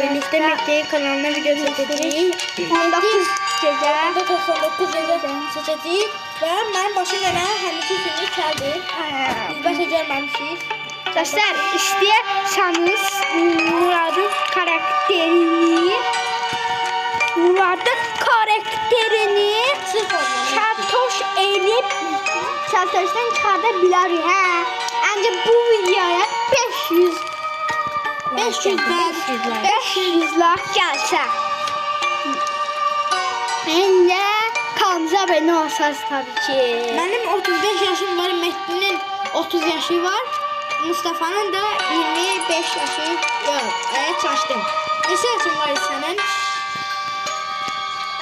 Birlikte Mehdi kanalına video çekeceğiz. 19 gece. 99 gece çekeceğiz. Ve ben başım yana həmişə kimi gəldi. Biz başa gəlməmişik. Dostlar, istəyərsəniz Muradın karakterini Keltoş eləyib Keltoşdan çıxarda bilərik, hə? Əncə bu videoya 500 like gəlsə. Məndə kanalımıza abunə olsanız tabii ki. Mənim 35 yaşım var, Mehdi'nin 30 yaşı var. Mustafa'nın da 25 yaşı yok. Evet, çalıştım. Neçə yaşın var sənin?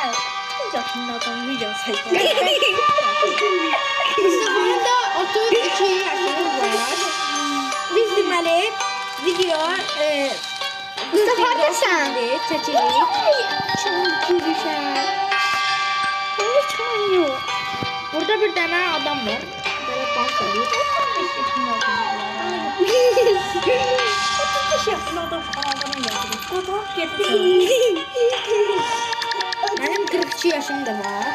Evet. 100 yaşında adam video çəkir. Mustafa'nın da 32 yaşı var. Biz deməli video Mustafa haradasan? çəkirik. Çok gülüşən. Hiç yok. Burada bir dənə adam var. Belə dans edir. 35 yaşında adam kanaldan gəldi. Adam getdi. Mənim 42 yaşım da var.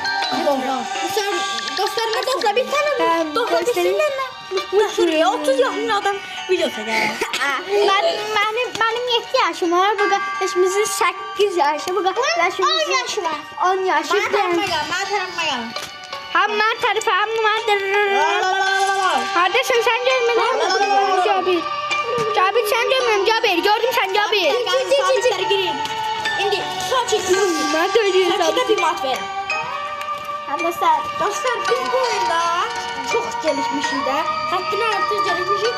Dostlarıma dostlar bir tane dostlar bilsinlər. 30 yaşında adam video çəkər. Benim 7 yaşım var. Bu kardeşimizin 8 yaşı. Bu kardeşimizin 10 yaşı var. 10 yaşı. Mən tərəfimə gəl. Hem ben tarif hem ben kardeşim sen görmedin. Cabir. Cabir sen görmedin. Cabir gördüm sen Cabir. Sabitləri girin. İndi sağ çəkiyorum. Ben söylüyorum Sabitə bir mat verin. Dostlar. Dostlar biz bu oyunda çok gelişmişik de. Hakkını artıq gelişmişik.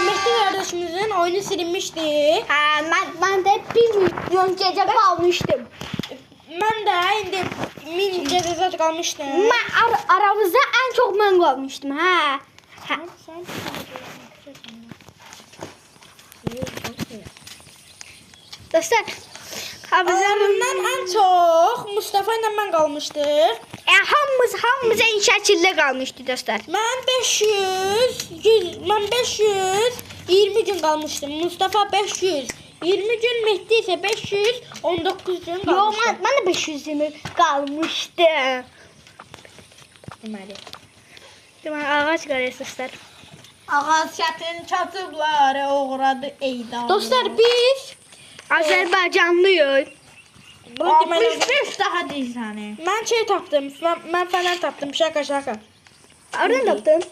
Mehdi kardeşimizin oyunu silinmişti. Ben de 1 milyon gece kalmıştım. Mən də indi 1000 gecə qalmışdım. Ben aramızda en çok ben kalmıştım. Ha. Dostlar. Aramızdan en çok Mustafa ile mən qalmışdıq. Hamımız en şəkildə qalmışdı dostlar. Mən 520 gün qalmışdım. Mustafa 520 gün, Mehdi ise 519 gün Yo, qalmışdı. ben de 520 kalmıştım. Deməli. Deməli ağac qarayız dostlar. Ağac çətin çatıbları uğradı eydan. Dostlar biz Azərbaycanlıyıq. bu deməli 65 daha deyirsən. Mən şey tapdım. Mən fənər tapdım. Şaka. Oradan tapdın?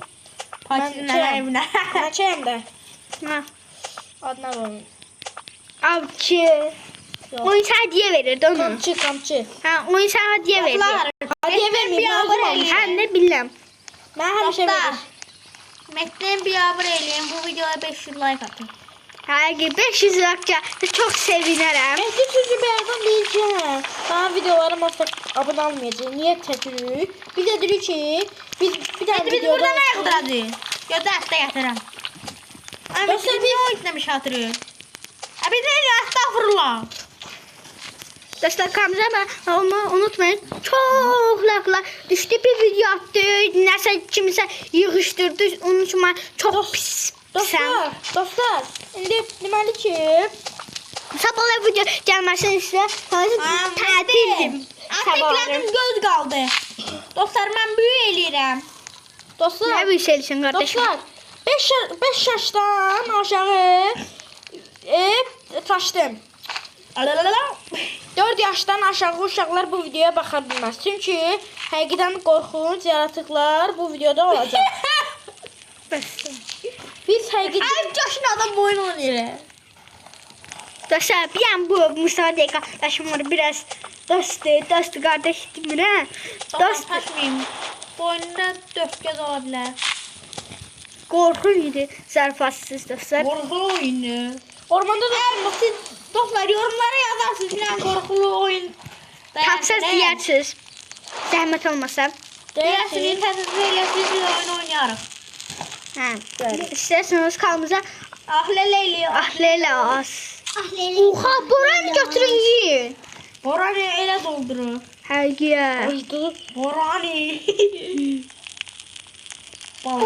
Paçinlərin evinə. Mən çəyəm də. Ha. Adına qoyun. Avcı. Oyun sana hediye verirdi onu. Kamçı. Ha, oyun sana hediye verirdi. Hadiye verməyib. Hem de bilmem. Mən həmişə verir. Mehdi'nin bir abone eləyin. Bu videoya 500 like atın. Hayır, 500 lakça çok sevinirim. Mehdi sözü bəyərdən deyəcəm. Bana videolarım abone almayacaq. Niyə çəkirik? Biz də dedik ki, biz bir dənə Biz videoda... burada ne yapacağız? Gördü hatta yatırım. Ama Dostlar, biz niye o itlemiş hatırlıyor? Abi ne ya? Estağfurullah. Dostlar kanalımıza onu unutmayın. Çok laflar düştü, bir video attı. Nəsə kimsə yığışdırdı. Onun için ben çok pis. Dostlar, indi deməli ki, Sabahlar video gelmezsen size tatildim. Artıkladım göz kaldı. Dostlar ben büyü eləyirəm. dostlar, Ne büyük şeysin kardeşim. dostlar, 5 yaşdan aşağı taşdım. 4 yaşdan aşağı uşaqlar bu videoya baxa bilməz. Çünki həqiqətən qorxunc yaratıqlar bu videoda olacaq. Biz həqiqətən Ay coşun adam boyun oynayır. Dostlar bir an bu Mustafa diye kardeşim var, biraz dostu kardeş değil mi? Dost taşmayayım. Boynunda 4 göz olabilir. Korkunçdu zarfatsız dostlar. Korkulu oyunu. ormanda da Siz dostlar yorumlara yazarsınız falan korkulu oyun. Tapsız diyersiniz. Zahmet olmasa. Deyirsiniz təsizliyle siz oyun oynayarıq. Ha, böyle. İsterseniz kanalımıza Ahleleyli. ahlele az. Oha, Boran'ı götürün yiyin. Borani elə doldurur. Həqiqət. Oydu. Borani. Bal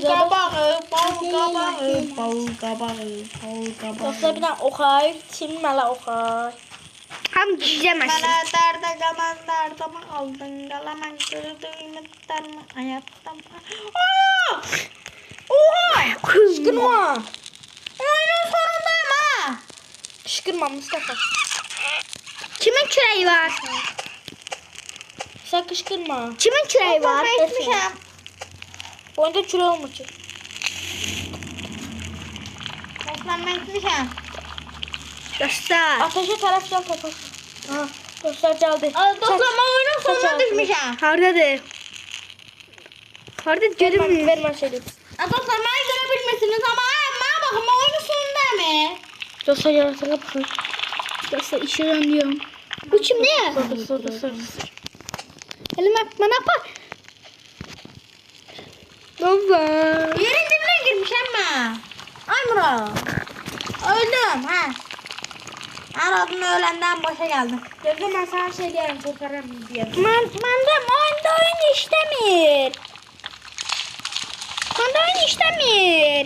qabağı, bal qabağı, bal qabağı, bal qabağı. Dostlar bir dənə oxay, kim mənə oxay. Ham gizləməsin. Mənə dərdə qalan dərdəmi aldın, qalamən qırdı ümidlərimi həyatdan. Oha! Qışqırma. Oyunun sonundayım ha. Qışqırma Mustafa. Kimin küreği var? Sən qışqırma. Kimin küreği var? Ben etmişəm. Oyunda kürə olmur ki. Dostlar ben etmişəm. Dostlar. Ateşe taraf gel kapat. Ha, dostlar geldi. Dostlar ben oyunun sonuna düşmüşəm. Haradadır? Harada görünmüyor. Vermə şeyi. Dostlar beni görebilmişsiniz ama bana bakın ben oyunun sonundayım. Dostlar yaratana bakın. Dostlar işaretliyorum. Bu kim ne? Dostlar. Elime bana bak. Baba. Yerin dibine girmişəm ben. Ay Murat. Öldüm ha. Aradım öğlenden boşa geldim. Gözüm ben sana şey diyeyim kurtarırım diye. Mende oyun işlemiyor. Mende oyun işlemiyor.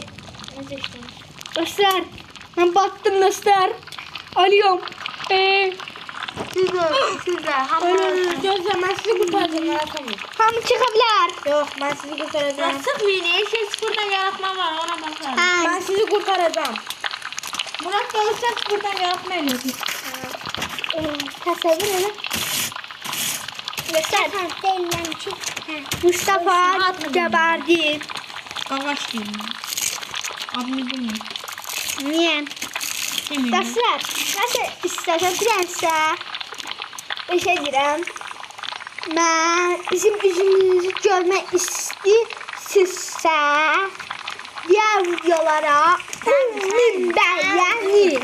Nasıl işte? Dostlar. Ben baktım dostlar. Alıyorum. Sizler. Gözler ben sizi kurtaracağım yaratamıyorum. Hamı çıkabilir. Yok ben sizi kurtaracağım. Sık beni şey sıfırdan yaratma var ona bakalım. Ha. Ben sizi kurtaracağım. Murat Dağışlar sıfırdan yaratma ediyorsun. Tasavvur öyle. Dostlar. Mustafa geberdi. Kavaş diyeyim. Abini bulmuyor. Niye? Dostlar. Nasıl istersen prense. İşe girəm. Ben bizim üzümüzü görmek istiyorsa diğer videolara beğenin.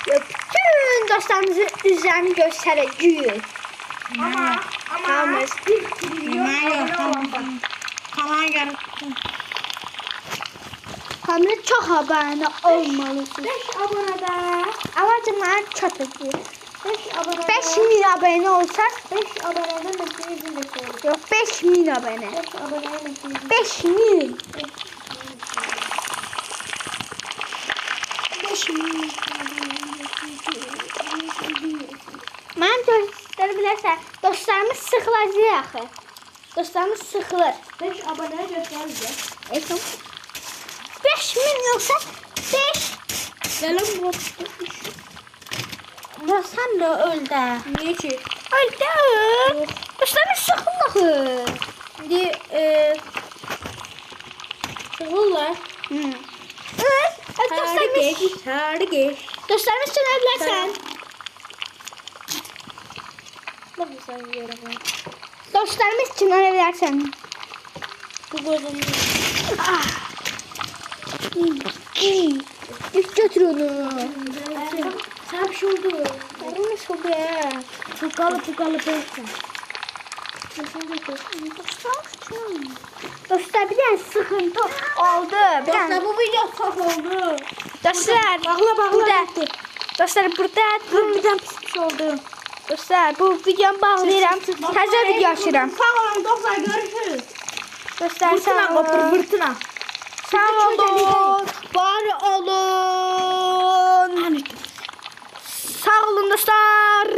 Bütün dostlarımızın üzerine göstereceğiz. Ama Tamam. Kalan yarattım. Kamera çok abone olmalısın. 5 abonede. Amacımlar çok iyi. 5 abonede. 5000 abone olsak 5 abonede meselesini bekliyorum. yok 5000 abone. 5 abonede meselesini 5000. 5000. Mən göstərebilirsən. Dostlarımız sıxılacaq axı. Dostlarımız sıxılır. 5 aboneye göstereceğiz. Ekim. 5000 yoksa 5. Gelin bu. Ya sen de öl de. Niye ki? Öldü. Dostlarımız sıxılır. Şimdi sıvırlar. Dostlarımız. Tarih geç. Dostlarımız söyleyebilirsən. Bak sen yere bak. Dostlarımız için ölebilirsən. Bu gözüm. Götür onu. Sana bir şey oldu. Nasıl oldu ya? Tıkalı peysen. Dostlar bir tane sıkıntı oldu. Bir tane. Dostlar bu video çok oldu. Dostlar Bağla. burada. Dostlar burada bir tane pis oldu. Dostlar bu videomu bağlayıram. Təzə video açıram. Sağ olun dostlar görüşürüz. Dostlar sağ Fırtına kopur olun. fırtına. Sağ olun. Var olun. Sağ olun dostlar.